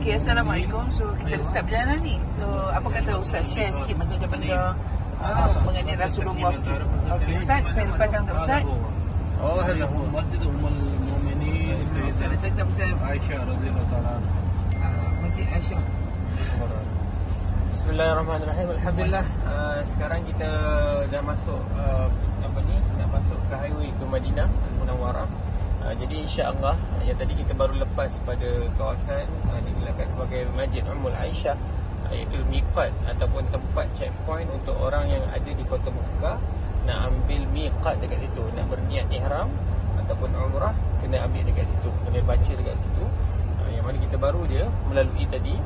Okey, Assalamualaikum. So kita start perjalanan ni. So apa kata Ustaz share sikit benda-benda mengenai Rasulullah sikit. Okey Ustaz, saya lepaskan kat Ustaz. Oh, hello. Masjid Ummul Mukminin Ustaz nak cerita pasal Aisyah radhiyallahu taala. Masjid Aisyah. Bismillahirrahmanirrahim. Alhamdulillah, sekarang kita dah masuk dah masuk ke highway ke Madinah Al-Munawwarah. Jadi insya-Allah yang tadi kita baru lepas pada kawasan digelarkan sebagai Masjid Ummul Aisyah, iaitu miqat ataupun tempat checkpoint untuk orang yang ada di Kota Mekah nak ambil miqat dekat situ, nak berniat ihram ataupun umrah, kena ambil dekat situ, kena baca dekat situ. Yang mana kita baru je melalui tadi,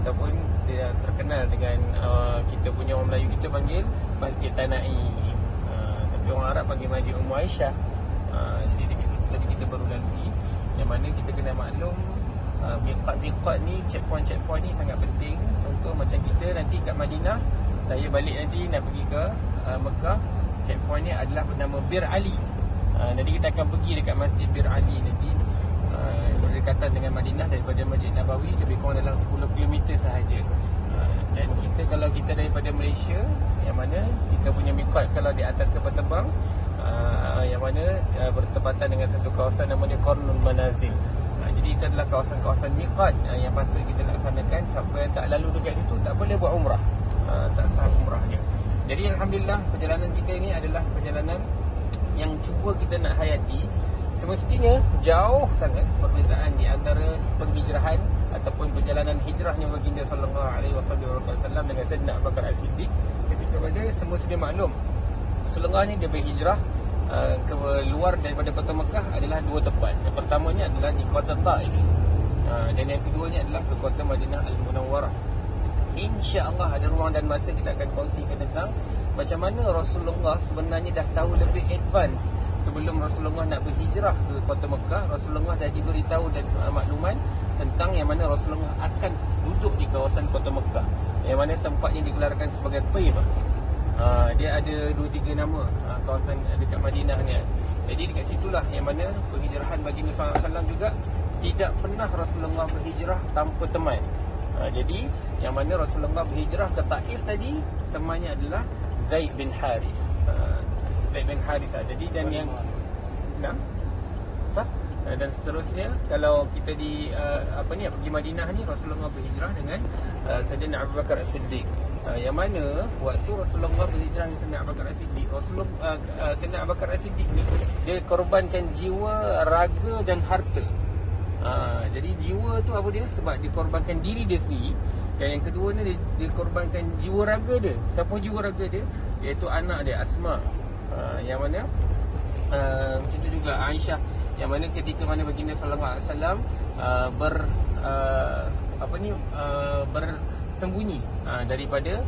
ataupun dia terkenal dengan kita punya orang Melayu kita panggil Masjid Tanai, tapi orang Arab panggil Masjid Ummul Aisyah. Jadi dekat situ tadi kita baru lalui, yang mana kita kena maklum miqat ni, checkpoint ni sangat penting. Contoh macam kita nanti kat Madinah, saya balik nanti nak pergi ke Mekah, checkpoint ni adalah bernama Bir Ali. Jadi kita akan pergi dekat Masjid Bir Ali nanti, berdekatan dengan Madinah daripada Masjid Nabawi lebih kurang dalam 10 km sahaja. Dan kita kalau kita daripada Malaysia, yang mana kita punya miqat kalau di atas kapal terbang, yang mana bertepatan dengan satu kawasan namanya Qarnul Manazil. Jadi itu adalah kawasan-kawasan miqat yang patut kita laksanakan. Siapa yang tak lalu dekat situ tak boleh buat umrah, tak sah umrahnya. Jadi alhamdulillah perjalanan kita ini adalah perjalanan yang cuba kita nak hayati. Semestinya jauh sangat perbezaan di antara penghijrahan ataupun perjalanan hijrahnya baginda sallallahu alaihi wasallam dengan Sayyidina Abu Bakar As-Siddiq. Ketika pada semua sudah maklum, Rasulullah ni dia berhijrah ke luar daripada kota Mekah adalah dua tempat. Yang pertamanya adalah di kota Taif, dan yang keduanya adalah ke kota Madinah Al-Munawwarah. InsyaAllah ada ruang dan masa kita akan kongsikan tentang macam mana Rasulullah sebenarnya dah tahu lebih advance. Sebelum Rasulullah nak berhijrah ke kota Mekah, Rasulullah dah diberitahu dan makluman tentang yang mana Rasulullah akan duduk di kawasan kota Mekah, yang mana tempatnya digelarkan sebagai Taif. Dia ada 2-3 nama kawasan dekat Madinah ni. Jadi dekat situlah yang mana penghijrahan baginda SAW juga tidak pernah Rasulullah berhijrah tanpa teman. Jadi yang mana Rasulullah berhijrah ke Taif tadi, temannya adalah Zaid bin Haris. Zaid bin Haris. Jadi dan yang dan seterusnya, kalau kita di pergi Madinah ni, Rasulullah berhijrah dengan Sayyidina Abu Bakar As-Siddiq. Yang mana waktu Rasulullah berhijrah dengan Sayyidina Abu Bakar As-Siddiq, Sayyidina Abu Bakar As-Siddiq ni dia korbankan jiwa, raga dan harta. Jadi jiwa tu apa dia? Sebab dikorbankan diri dia sendiri. Dan yang kedua ni dia korbankan jiwa raga dia. Siapa jiwa raga dia? Iaitu anak dia Asma. Yang mana macam tu juga Aisyah, yang mana ketika mana baginda sallallahu alaihi wasallam bersembunyi daripada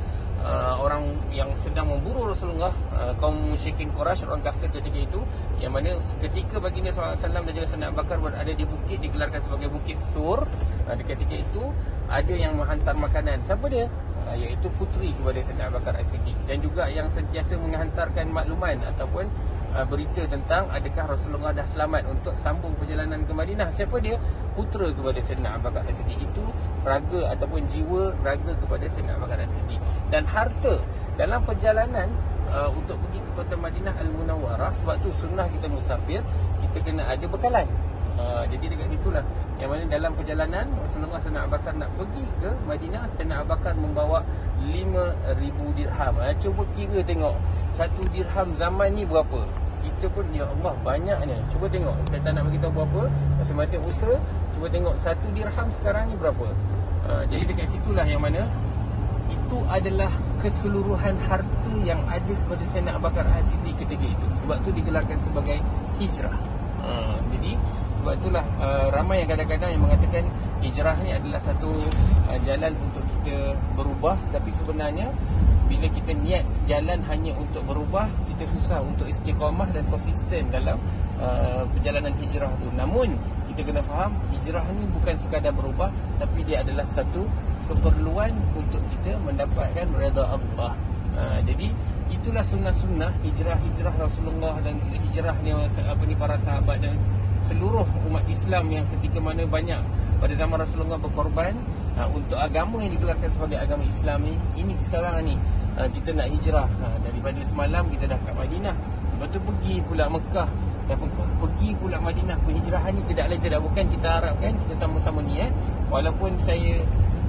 orang yang sedang memburu Rasulullah, kaum musyrikin Quraisy, orang kafir ketika itu, yang mana ketika baginda sallallahu alaihi wasallam dan juga Sayyidina Abu Bakar berada di bukit digelarkan sebagai Bukit Thur, ketika itu ada yang menghantar makanan. Siapa dia? Iaitu puteri kepada Sayyidina Abu Bakar As-Siddiq, dan juga yang sentiasa menghantarkan makluman ataupun berita tentang adakah Rasulullah dah selamat untuk sambung perjalanan ke Madinah. Siapa dia? Putera kepada Sayyidina Abu Bakar As-Siddiq. Itu raga ataupun jiwa raga kepada Sayyidina Abu Bakar As-Siddiq. Dan harta dalam perjalanan untuk pergi ke kota Madinah Al-Munawwarah, sebab tu sunnah kita musafir, kita kena ada bekalan. Jadi dekat situlah yang mana dalam perjalanan Rasulullah Sayyidina Abu Bakar nak pergi ke Madinah, Sayyidina Abu Bakar membawa 5,000 dirham. Cuba kira tengok, 1 dirham zaman ni berapa. Kita pun ya Allah banyaknya. Cuba tengok, kita tak nak beritahu berapa, masing-masing usaha. Cuba tengok 1 dirham sekarang ni berapa. Jadi dekat situlah yang mana itu adalah keseluruhan harta yang ada kepada Sayyidina Abu Bakar As-Siddiq ketika itu. Sebab tu digelarkan sebagai hijrah. Jadi sebab itulah ramai yang kadang-kadang yang mengatakan hijrah ni adalah satu jalan untuk kita berubah. Tapi sebenarnya bila kita niat jalan hanya untuk berubah, kita susah untuk istiqamah dan konsisten dalam perjalanan hijrah tu. Namun kita kena faham, hijrah ni bukan sekadar berubah, tapi dia adalah satu keperluan untuk kita mendapatkan redha Allah. Jadi itulah sunnah-sunnah hijrah Rasulullah dan hijrah ni para sahabat dan seluruh umat Islam yang ketika mana banyak pada zaman Rasulullah berkorban untuk agama yang digelarkan sebagai agama Islam ni. Ini sekarang ni kita nak hijrah daripada semalam kita dah kat Madinah, lepas tu pergi pula Mekah, dan pergi pula Madinah. Penghijrahan ni tidak lain tidak bukan kita harapkan kita sama-sama niat. Walaupun saya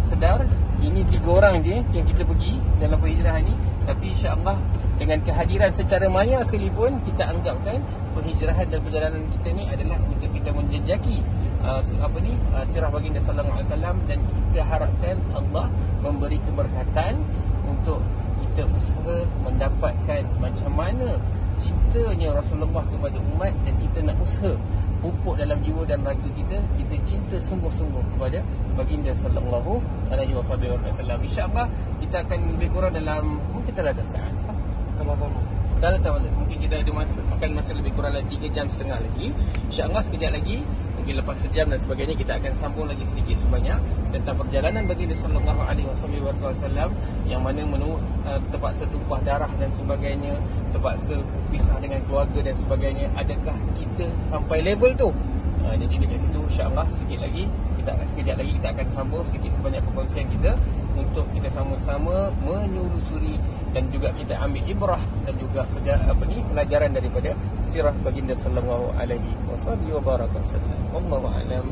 sedar ini 3 orang dia yang kita pergi dalam penghijrahan ni, tapi insya-Allah dengan kehadiran secara maya sekalipun kita anggapkan penghijrahan dan perjalanan kita ni adalah untuk kita menjejaki sirah baginda sallallahu alaihi wasallam, dan kita harapkan Allah memberi keberkatan untuk kita usaha mendapatkan macam mana cintanya Rasulullah kepada umat, dan kita nak usaha pupuk dalam jiwa dan raga kita cinta sungguh-sungguh kepada baginda sallallahu alaihi wasallam. Insya-Allah kita akan lebih kurang dalam mungkin dalam saat mungkin kita ada masa lebih kurang dalam 3 jam setengah lagi. InsyaAllah sekejap lagi, mungkin lepas sejam dan sebagainya, kita akan sambung lagi sedikit sebanyak tentang perjalanan baginda sallallahu alaihi wasallam yang mana terpaksa tumpah darah dan sebagainya, terpaksa pisah dengan keluarga dan sebagainya. Adakah kita sampai level tu? Jadi dekat situ insya-Allah sekejap lagi kita akan sambung sedikit sebanyak perkongsian kita untuk kita sama-sama menelusuri dan juga kita ambil ibrah dan juga pelajaran daripada sirah baginda sallallahu alaihi wasallam. Wallahu a'lam.